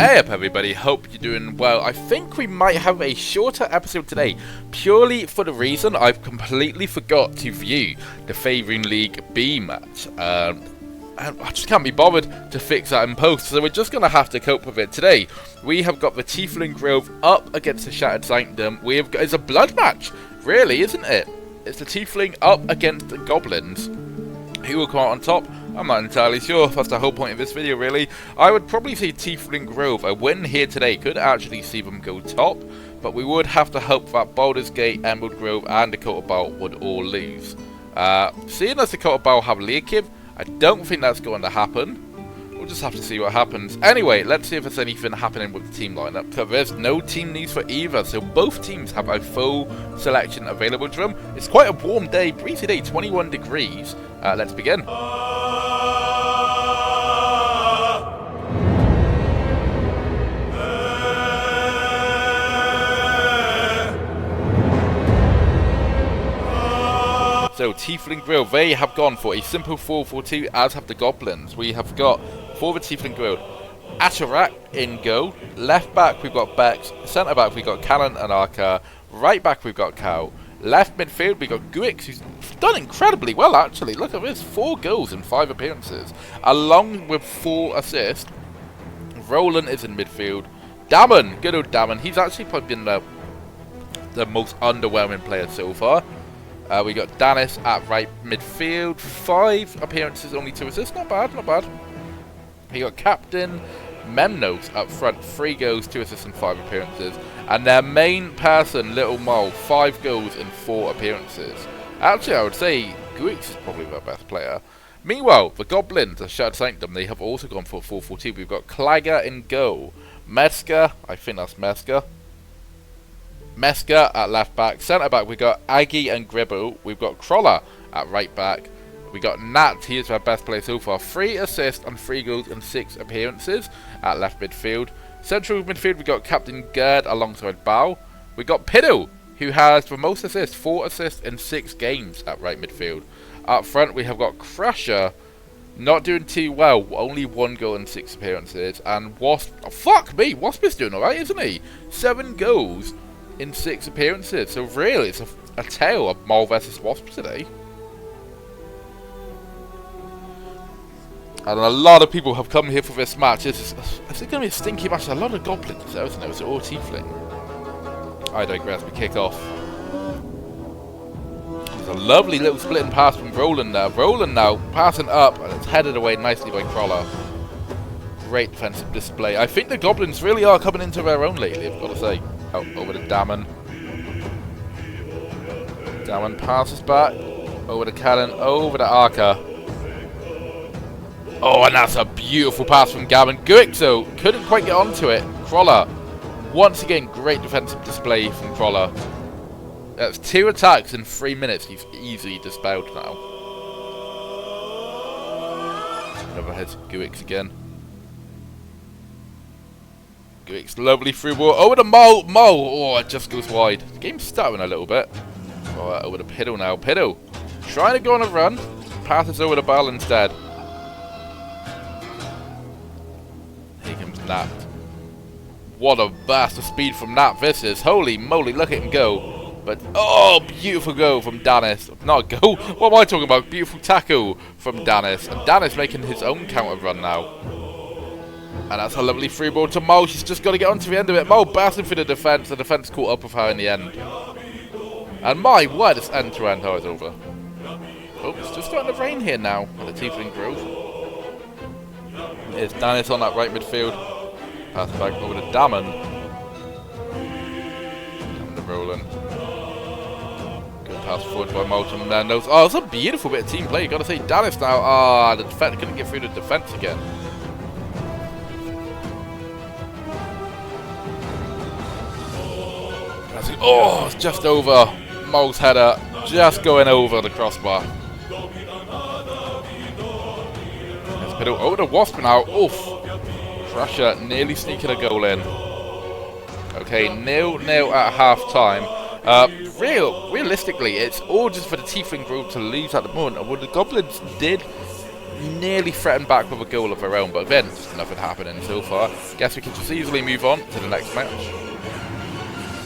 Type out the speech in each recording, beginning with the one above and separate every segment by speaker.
Speaker 1: Hey up everybody, hope you're doing well. I think we might have a shorter episode today, purely for the reason I've completely forgot to view the Faerun League B match. And I just can't be bothered to fix that in post, so we're just going to have to cope with it today. We have got the TIEFLING Grove up against the Shattered Sanctum. It's a blood match, really, isn't it? It's the TIEFLING up against the Goblins. Who will come out on top? I'm not entirely sure. That's the whole point of this video, really. I would probably say TIEFLING Grove. A win here today could actually see them go top, but we would have to hope that Baldur's Gate, Emerald Grove, and Dakota Bowl would all lose. Seeing as Dakota Bowl have Leakib, I don't think that's going to happen. We'll just have to see what happens. Anyway, let's see if there's anything happening with the team lineup. So there's no team needs for either, so both teams have a full selection available to them. It's quite a warm day, breezy day, 21 degrees. Let's begin. So, TIEFLING Grove, they have gone for a simple 4-4-2, as have the Goblins. We have got, for the TIEFLING Grove, Atarak in goal. Left back, we've got Bex. Centre back, we've got Callan and Arca. Right back, we've got Cow. Left midfield, we've got Guix, who's done incredibly well, actually. Look at this, 4 goals in 5 appearances, along with 4 assists. Roland is in midfield. Damon, good old Damon, he's actually probably been the most underwhelming player so far. We got Danis at right midfield, 5 appearances, only 2 assists, not bad, not bad. We got Captain Memnos up front, 3 goals, 2 assists and 5 appearances. And their main person, Little Mole, 5 goals in 4 appearances. Actually, I would say Guix is probably their best player. Meanwhile, the Goblins, the Shattered Sanctum, they have also gone for 4-4-2. We've got Clagger in goal, Meska, I think that's Meska at left back. Centre back, we've got Aggie and Gribble. We've got Crawler at right back. We got Nat, he is our best player so far. 3 assists and 3 goals and 6 appearances at left midfield. Central midfield, we got Captain Gerd alongside Bao. We got Piddle, who has the most assists, 4 assists in 6 games at right midfield. Up front, we have got Crusher, not doing too well, only 1 goal and 6 appearances. And Wasp, oh, fuck me, Wasp is doing alright, isn't he? 7 goals in 6 appearances. So really, it's a tale of Mole versus Wasp today. And a lot of people have come here for this match. It's going to be a stinky match. A lot of Goblins there, isn't there? It's all TIEFLING. I digress. We kick off. There's a lovely little splitting pass from Roland now. Roland now passing up, and it's headed away nicely by Crawler. Great defensive display. I think the Goblins really are coming into their own lately, I've got to say. Oh, over to Damon. Damon passes back. Over to Callan. Over to Arca. Oh, and that's a beautiful pass from Gavin. Guixo couldn't quite get onto it. Crawler. Once again, great defensive display from Crawler. That's 2 attacks in 3 minutes. He's easily dispelled now. Another head to Guix again. Guix, lovely through ball. Over to Mole. Mole. Oh, it just goes wide. The game's stuttering a little bit. Oh, over to Piddle now. Piddle trying to go on a run. Passes over to Bal instead. Here comes Nat. What a burst of speed from Nat this is. Holy moly, look at him go. But, oh, beautiful goal from Danis. Not a goal. What am I talking about? Beautiful tackle from Danis. And Danis making his own counter run now. And that's a lovely free ball to Mo. She's just got to get onto the end of it. Mo bursting through the defence. The defence caught up with her in the end. And my word, it's end-to-end. Oh, it's over. Oh, it's just starting to rain here now at the TIEFLING Grove. It's Danis on that right midfield. Pass back over to Damon. Damon to Roland. Good pass forward by Moulton. Oh, it's a beautiful bit of team play. You've got to say Danis now. Ah, the defence couldn't get through the defence again. Oh, it's just over. Mole's header just going over the crossbar. There's Piddle over to Wasp now. Oof. Crusher nearly sneaking a goal in. Okay, 0-0 at half time. Realistically, it's all just for the TIEFLING Grove to lose at the moment. And what the Goblins did nearly threatened back with a goal of her own, but then just nothing happening so far. Guess we can just easily move on to the next match.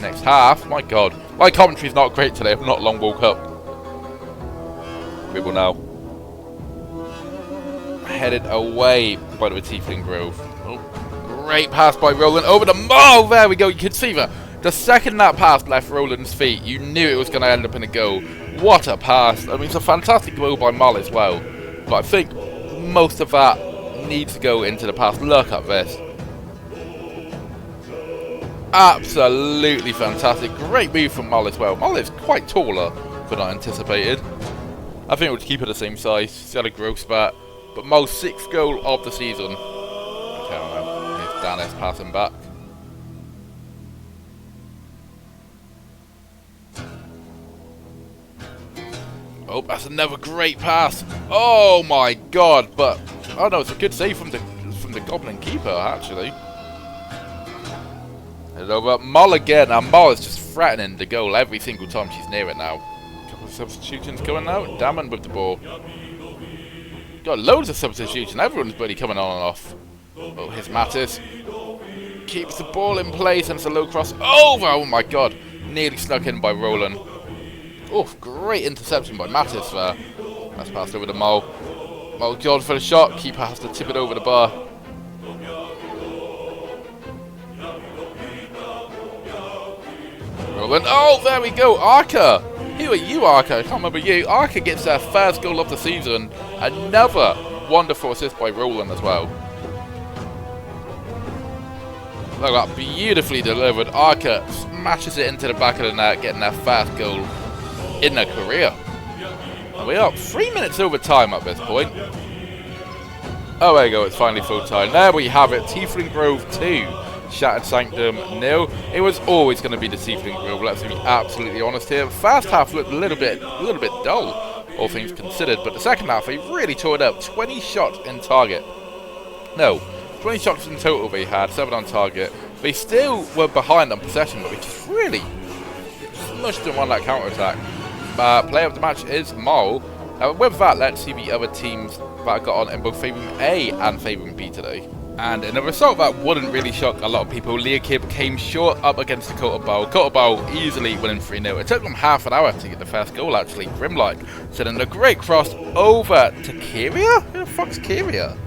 Speaker 1: Next half. My god. My commentary's not great today. I've not long woke up. We will now. Headed away by the Tiefling Grove. Oh, great pass by Roland over the Maul. There we go. You can see that. The second that pass left Roland's feet, you knew it was going to end up in a goal. What a pass. I mean, it's a fantastic goal by Mull as well. But I think most of that needs to go into the pass. Look at this. Absolutely fantastic. Great move from Mull as well. Mull is quite taller than I anticipated. I think we'll keep her the same size. She's had a growth spurt. But Mull's 6th goal of the season. Okay, I don't know. Here's Danis passing back. Oh, that's another great pass. Oh my god, but oh no, it's a good save from the Goblin keeper actually. Head over Mull again, and Mull is just threatening the goal every single time she's near it now. A couple of substitutions coming out. Damon with the ball. Got loads of substitutions. Everyone's bloody coming on and off. Oh, here's Mattis. Keeps the ball in place and it's a low cross over. Oh my god, nearly snuck in by Roland. Oh, great interception by Mattis there. That's passed over to Mull. Mull gone for the shot. Keeper has to tip it over the bar. Roland. Oh, there we go. Arca. Who are you, Arca? I can't remember you. Arca gets their first goal of the season. Another wonderful assist by Roland as well. Look at that. Beautifully delivered. Arca smashes it into the back of the net, getting their first goal in their career. And we are 3 minutes over time at this point. Oh, there you go, it's finally full time. There we have it, Tiefling Grove 2, Shattered Sanctum 0. It was always going to be the Tiefling Grove, let's be absolutely honest here. First half looked a little bit dull, all things considered, but the second half they really tore it up. 20 shots in target. No, 20 shots in total they had, 7 on target. They still were behind on possession, but we just really smushed them on that counter-attack. Player of the match is Mull. With that, let's see the other teams that got on in both Faerun A and Faerun B today. And in a result that wouldn't really shock a lot of people, Leakib came short up against the Kotobal. Kotobal easily winning 3-0. It took them half an hour to get the first goal actually. Grimlike sending a great cross over to Kyria? Who the fuck's Kyria?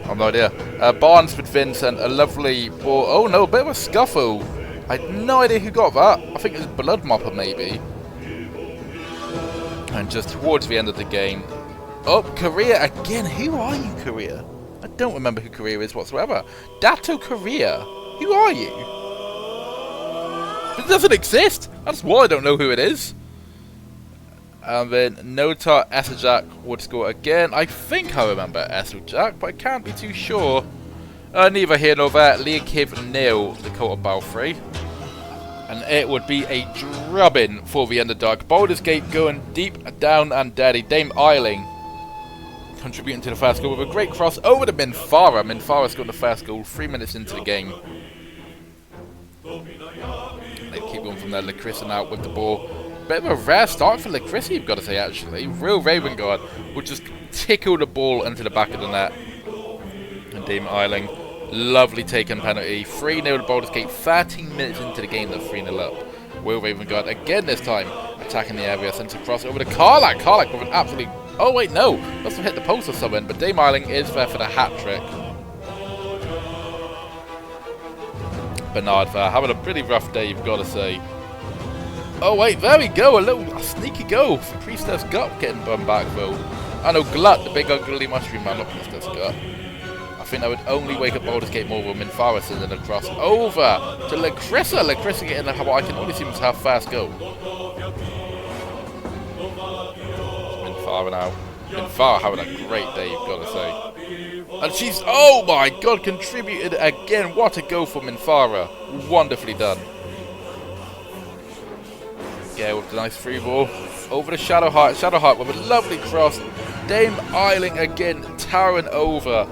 Speaker 1: I have no idea. Barnes with Vincent, a lovely ball. Oh no, a bit of a scuffle. I had no idea who got that. I think it was Blood Mopper maybe. And just towards the end of the game. Oh, Korea again. Who are you, Korea? I don't remember who Korea is whatsoever. Dato Korea. Who are you? It doesn't exist. That's why I don't know who it is. And then Notar Esajak would score again. I think I remember Esajak, but I can't be too sure. Neither here nor there. Leakiv nil, the Kotobal 3. And it would be a drubbing for the Underdark. Baldur's Gate going deep down and dirty. Dame Eiling contributing to the first goal with a great cross over to Minfara. Minfara scored the first goal 3 minutes into the game. They keep going from there. Lacrissa out with the ball. Bit of a rare start for Lacrissa, you've got to say, actually. Real Raven Guard would just tickle the ball into the back of the net. And Dame Eiling, lovely taken penalty. 3-0 to Baldur's Gate. 13 minutes into the game, they're 3-0 up. Will Ravengard again this time attacking the area. Sends a cross over to Karlak. Karlak with an absolute... Oh wait, no. Must have hit the post or something. But Dame Eiling is there for the hat-trick. Bernard there, having a pretty rough day, you've got to say. Oh wait, there we go. A sneaky goal for Priestess Gut getting bummed back though. I know Glut, the big ugly mushroom man, not Priestess Gut. I think that would only wake up Baldur's Gate more with Minfara sending a cross over to Lacrissa. Lacrissa getting what I can only see was her first goal. Minfara now. Minfara having a great day, you've got to say. And she's, oh my god, contributed again. What a goal for Minfara. Wonderfully done. Gale with a nice free ball. Over to Shadowheart. Shadowheart with a lovely cross. Dame Eiling again towering over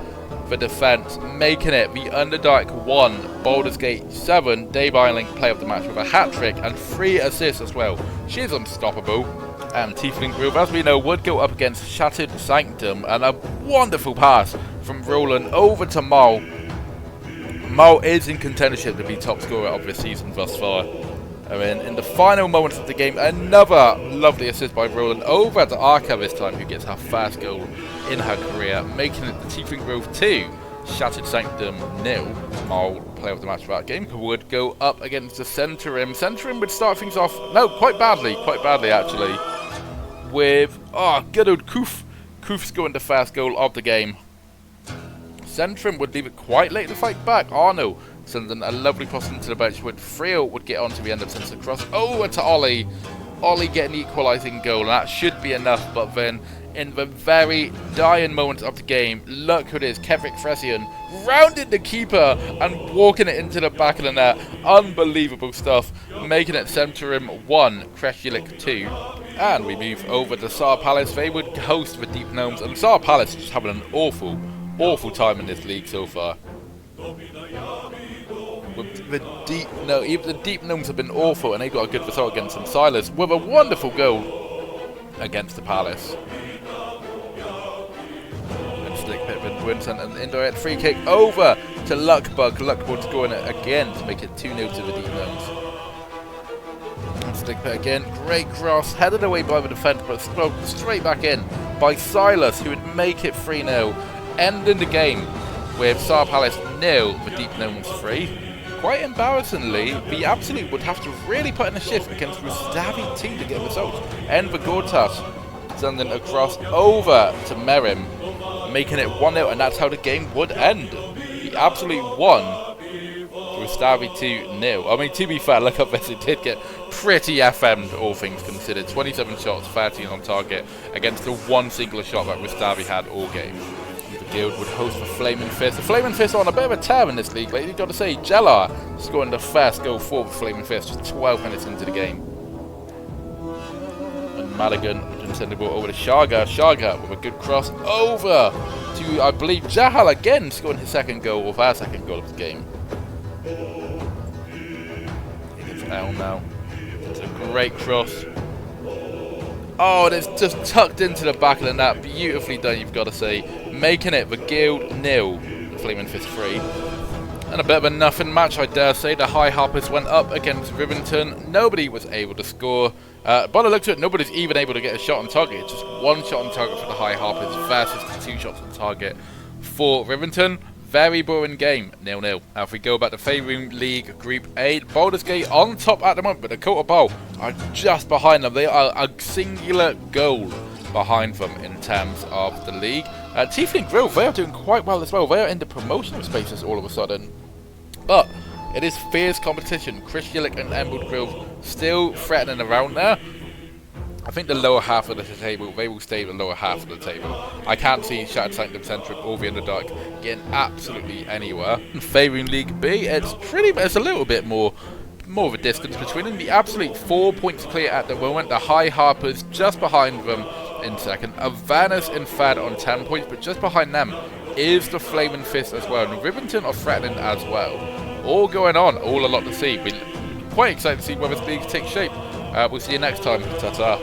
Speaker 1: the defence, making it the Underdark 1, Baldur's Gate 7. Dame Eiling play of the match with a hat-trick and 3 assists as well. She's unstoppable. And Tiefling Grove, as we know, would go up against Shattered Sanctum, and a wonderful pass from Roland over to Mal. Mal is in contendership to be top scorer of this season thus far. I mean, in the final moments of the game, another lovely assist by Roland over to Arca this time, who gets her first goal in her career, making it the Tiefling Grove 2, Shattered Sanctum 0. Mal, player of the match for that game, would go up against the Centurim. Centurim would start things off, no, quite badly actually, with, good old Koof. Koof's going the first goal of the game. Centurim would leave it quite late to fight back. Arno sending a lovely cross into the bench, with Freo would get onto the end of the cross over to Ollie. Ollie getting the equalising goal, and that should be enough, but then in the very dying moments of the game, look who it is, Kevrik Fresian, rounded the keeper and walking it into the back of the net. Unbelievable stuff, making it Centurim 1, Kreshulik 2. And we move over to Tsar Palace. They would host the Deep Gnomes, and Tsar Palace is just having an awful time in this league so far. With the even the Deep Gnomes have been awful, and they got a good result against them. Silas with a wonderful goal against the Palace. And Slick Pittman wins an indirect free kick over to Luckbug. Luckbug scoring it again to make it 2-0 to the Deep Gnomes. And Slick Pit again, great cross, headed away by the defence, but straight back in by Silas, who would make it 3-0, ending the game with Tsar Palace 0, the Deep Gnomes 3. Quite embarrassingly, the Absolute would have to really put in a shift against Rustavi 2 to get a result. Enver Gortas sending across over to Merim, making it 1-0, and that's how the game would end. The Absolute 1, Rustavi 2-0. I mean, to be fair, look up this, it did get pretty FM'd, all things considered. 27 shots, 13 on target, against the one singular shot that Rustavi had all game. The Guild would host the Flaming Fist. The Flaming Fist are on a bit of a tear in this league, but you've got to say, Jellar scoring the first goal for the Flaming Fist just 12 minutes into the game. And Madigan would send the ball over to Sharga. Sharga with a good cross over to, I believe, Jahal again, scoring his second goal, or their second goal of the game. It's L now. It's a great cross. Oh, and it's just tucked into the back of the net. Beautifully done, you've got to say. Making it the Guild 0, the Flaming Fist 3. And a bit of a nothing match, I dare say. The High Harpers went up against Rivington. Nobody was able to score. By the looks of it, nobody's even able to get a shot on target. It's just one shot on target for the High Harpers versus the 2 shots on target for Rivington. Very boring game, 0-0. Now if we go back to Faerun League Group 8, Baldur's Gate on top at the moment, but the Kota Bowl are just behind them. They are a singular goal behind them in terms of the league. Tiefling Grove, they are doing quite well as well. They are in the promotional spaces all of a sudden. But it is fierce competition. Kreshulik and Emerald Grove still threatening around there. I think the lower half of the table, they will stay the lower half of the table. I can't see Shattered Sanctum Centrum or the Underdark getting absolutely anywhere. In Faerun League B, it's a little bit more of a distance between them. The Absolute 4 points clear at the moment. The High Harpers just behind them in second. Avanus in third on 10 points, but just behind them is the Flaming Fist as well. And Rivington are threatening as well. All going on, all a lot to see. We're quite excited to see where this league takes shape. We'll see you next time. Ta-ta.